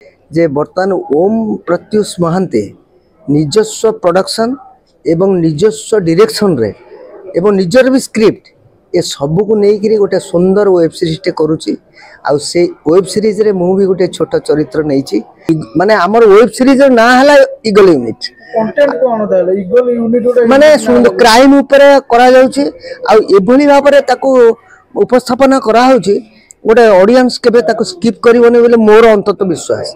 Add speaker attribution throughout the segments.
Speaker 1: जे बर्तमान ओम प्रत्युष महांते निजस्व प्रोडक्शन एवं निजस्व डायरेक्शन रे एवं निजर भी स्क्रिप्ट ए सब को लेकिन गोटे सुंदर वेब सीरीज टे करुच्ची आउ से वेब सीरीज रे मु भी गोटे छोट चरित्र नहीं माने आमर वेब सीरीज ना हला ईगल यूनिट
Speaker 2: कंटेंट कोन ताले ईगल यूनिट
Speaker 1: माने क्राइम ऊपर करा जाउची आउ एभली भाबरे ताको उपस्थापना करा होची गोटे ऑडियंस केबे ताको स्किप करिवने बोले मोर अंतत विश्वास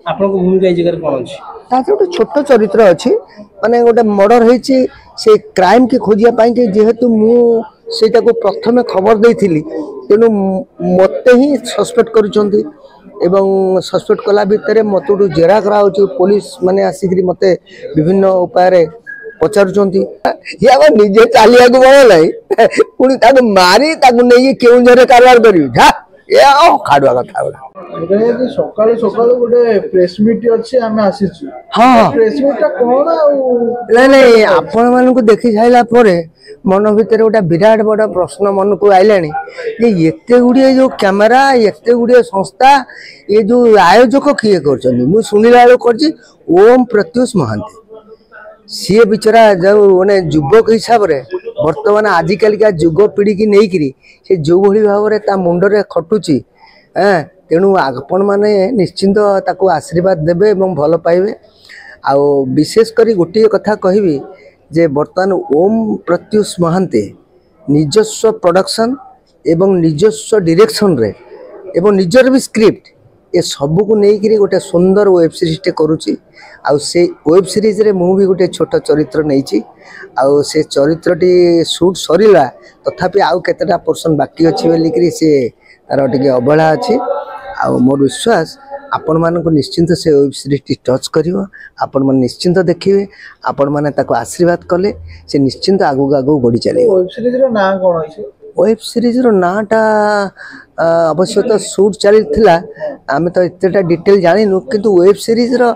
Speaker 2: आपन को भूमिका ई जगह कोन अछि
Speaker 1: ताते गोटे छोट चरित्र अछि माने गोटे मर्डर हेची से क्राइम के खोजिया पाई के जेहेतु मु सेटा को प्रथमे खबर देइथिली तेनु मते ही सस्पेक्ट करूचंती एवं सस्पेक्ट कला भितर मतुडू जेरा करा होची पुलिस माने आसीकरी मते विभिन्न उपाय रे पचारुचंती या निजे चालिया को बळ नाही पुनी ताको मारी ताको नै केउ जरे कारवार करियो हा ए ओ खाडवा कथा
Speaker 2: एटा जे सकाळे सकाळे गोटे प्रेस मीट अछि हमें आसीछु
Speaker 1: हां
Speaker 2: प्रेस मीट ता कोन
Speaker 1: नै नै आपण मानन को देखि जाइला परे मन भितर गोटे विराट बड़ा प्रश्न मन को आइलानी जे एते गुडिए जो कैमरा एते गुडिए संस्था ये जो आयोजक किए करछन मु सुनिला लो करछि ओम प्रत्युष महांती सी बिचरा जो माने युवक हिसाब रे वर्तमान आजिकल का युग पीढ़ी की नहीं करी से जो भली भाव रे ता मुंड रे खटुची तेणु आपण माने निश्चिंत ताको आशीर्वाद देबे एवं भल पाइबे आ विशेष करी गोटे कथा कहबी जे बर्तमान ओम प्रत्युष महांते निजस्व प्रोडक्शन एवं निजस्व डायरेक्शन रे एवं निजर भी स्क्रिप्ट ए सब को लेकिन गोटे सुंदर वेब सीरीज टे करुच्ची आउ से वेब सीरीज रे मु भी गोटे छोट चरित्र नहीं आउ से चरित्रटी शूट सरीला तथापि आउ केतेटा पर्सन बाकी अछि बोलिकरी से तार टिके अबहेला अछि आउ मोर विश्वास आपण मान को निश्चिंत से वेब सीरीज टी टच करिवो आपण मन निश्चिंत देखिबे आपण माने ताको आशीर्वाद कले से निश्चिंत आगु आगु बढ़ी चले
Speaker 2: वेब सीरीज रो नाम कोन अछि
Speaker 1: वेब सीरीज रो नाटा अवश्य तो शूट चलता आम तो इतना डिटेल जानिनु किंतु वेब सीरीज रो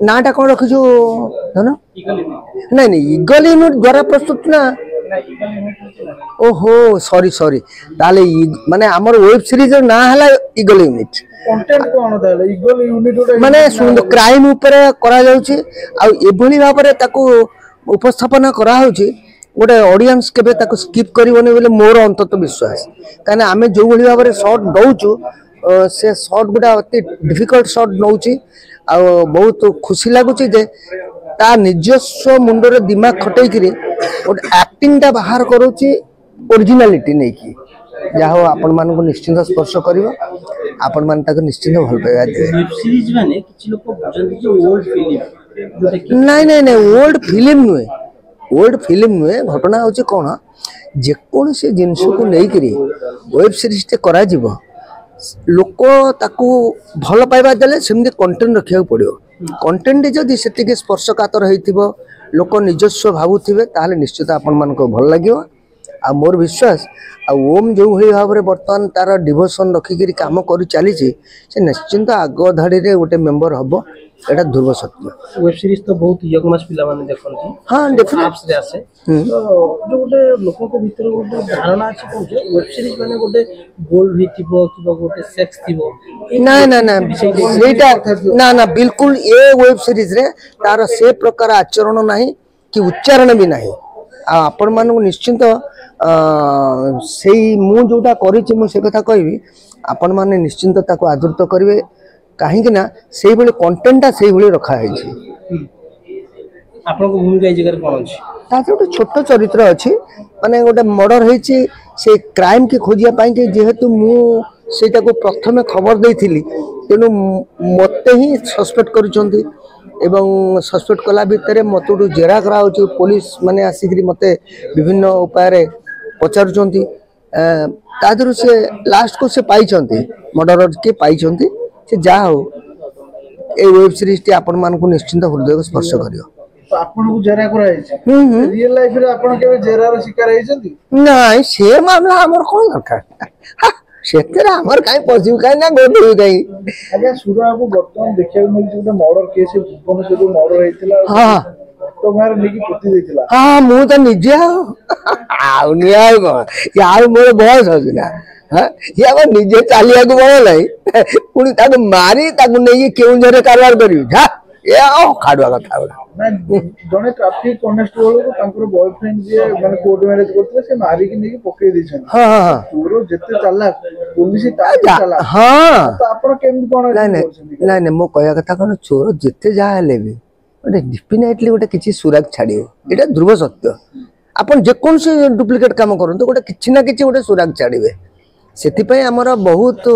Speaker 1: नाटा कौन रखिछु धन नहीं नहीं ईगल यूनिट द्वारा प्रस्तुत ना ओहो सॉरी सॉरी ताले माने हमर वेब सीरीज रो ना हला ईगल यूनिट
Speaker 2: कंटेंट कोन ताले ईगल यूनिट
Speaker 1: माने क्राइम ऊपर करा जाउची आ एभली भाबरे ताको उपस्थापना करा होची गोटे ऑडियंस केबे ताको स्किप करिवने बोले मोर अंतत विश्वास काने आमे जो भली भाबरे शॉट दउचु से शॉट गुडा अति डिफिकल्ट शॉट नउची आ बहुत खुशी लागुची जे ता निजस्व मुंडरे दिमाग खटै करी गोटे एक्टिंग ता बाहर करूची ओरिजिनलिटी नै की जाहो आपण मान को निश्चिंत स्पर्श करिवो आपण मान ताको निश्चिंत भल पाइबा दे
Speaker 2: वेब सीरीज माने किछि लोक बुझन जे ओल्ड फिल्म
Speaker 1: नहीं नहीं नहीं ओल्ड फिल्म नुए ओल्ड फिल्म नुए घटना होची कोन जेकोसी जिनस को नहीं करी वेब सीरीज टे करा जीवो लोक ताकू भल पाइबा देले सेमते कंटेंट रखिया पड़ियो कंटेंट जदी सेतिके स्पर्शकातर हेतिबो लोक निजस्व भाबुथिबे ताले निश्चित आपण मान को भल लागियो आ मोर विश्वास आ ओम जो भली भाव रे वर्तमान तार डिवोशन रखिकरी काम करि चली से निश्चिंत आग धाड़ी रे गोटे मेंबर हबो एटा ध्रुव सत्य
Speaker 2: वेब सीरीज तो बहुत यंग मास पिला माने देखंती
Speaker 1: हां डेफिनेटली
Speaker 2: एप्स रे आसे तो जो गोटे लोक को भीतर गोटे धारणा अछि कोन जे वेब सीरीज माने गोटे गोल्ड हितिबो किबा गोटे सेक्स थिबो
Speaker 1: ना ना ना सेटा ना ना बिल्कुल ए वेब सीरीज रे तार से प्रकार आचरण नाही कि उच्चारण भी नाही आपण मान निश्चिंत सेई मु जोटा करिछि मु से कथा कहबी आपण माने निश्चिंत ताको आदृत करिवे काहे कि ना सेई भली कंटेंट सेई भली रखा है छी
Speaker 2: आपण को भूमिका ई जगह कोन अछि
Speaker 1: ताते गोटे छोट चरित्र अछि माने गोटे मर्डर हेछि से क्राइम के खोजिया पाई के जेहेतु मु सेटा को प्रथमे खबर देइथिली तेनु मते ही सस्पेक्ट करूचंती एवं सस्पेक्ट कला भितर मतुडू जेरा करा होची पुलिस माने आसीकरी मते विभिन्न उपाय रे पचारुचंती तादरु से लास्ट को से पाइचंती मर्डरर के पाइचंती से जा हो ए वेब सीरीज टी आपण मान को निश्चिंत हृदय को स्पर्श करियो
Speaker 2: तो आपण को जेरा कराई छै रियल लाइफ रे आपण केबे जेरा रो शिकार हेचंती
Speaker 1: नाही से मामला हमर कोन दरकार सेतेरा हमर काई पसिउ काई ना गोदु काई
Speaker 2: आगे सुरा को बर्तमान देखिया मिल जे मर्डर केस भुवन से जो मर्डर हेतिला
Speaker 1: हां
Speaker 2: तो मार नेकी पोती देतिला
Speaker 1: हां मु त निजे आउ निया को यार मोर बॉस हसिना हाँ ये आम निजे चलिया बल ना पुणी मारी नहीं केउझर कारबार कर खाड़ुआ कथा गुड़ा
Speaker 2: ना जने ट्रैफिक कांस्टेबल को तांकर बॉयफ्रेंड जे माने कोर्ट मैरिज करथले से मारी कि नहीं पकई दिछन
Speaker 1: हाँ हाँ हाँ
Speaker 2: चोर जते चालाक पुलिस ता चालाक
Speaker 1: हाँ
Speaker 2: तो आपण केम कोन
Speaker 1: ना ना मो कहया कथा कौन चोर जिते जहाँ हेले भी गोटे डेफिनेटली गोटे किसी सुराग छाड़ो ये ध्रुव सत्य आपन जेकोसी डुप्लिकेट काम करते गोटे किसी ना किसी गोटे सुराग छाड़े से आमर बहुत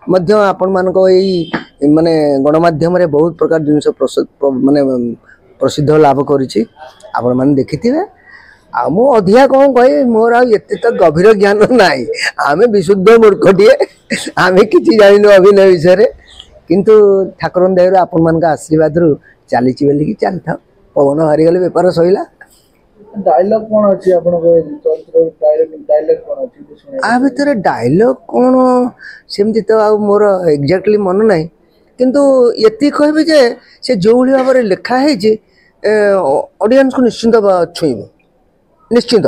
Speaker 1: आपण मान माने गणमाध्यम रे बहुत प्रकार जिनस माने प्रसिद्ध लाभ करिछि आपण माने देखिथिबे आ मो अधिया कौन कहे मोर आते तो गभीर ज्ञान नाई आमे विशुद्ध मूर्खटीए आमे किछि जानिनु अभिनय विषय किंतु ठाकुर दयारु आपण मान आशीर्वाद रु चली बोलिकी चल था पवन हारीगले बेपार सैला
Speaker 2: डायलॉग कोन अछि आपण को डायलॉग कोन अछि
Speaker 1: आ भीतर डायलॉग कौन सेमती तो आ मोर एक्जाक्टली मन ना किंतु ये कहबे जे से जो भाव में लिखा है ऑडियंस को निश्चिंत छुईब निश्चिंत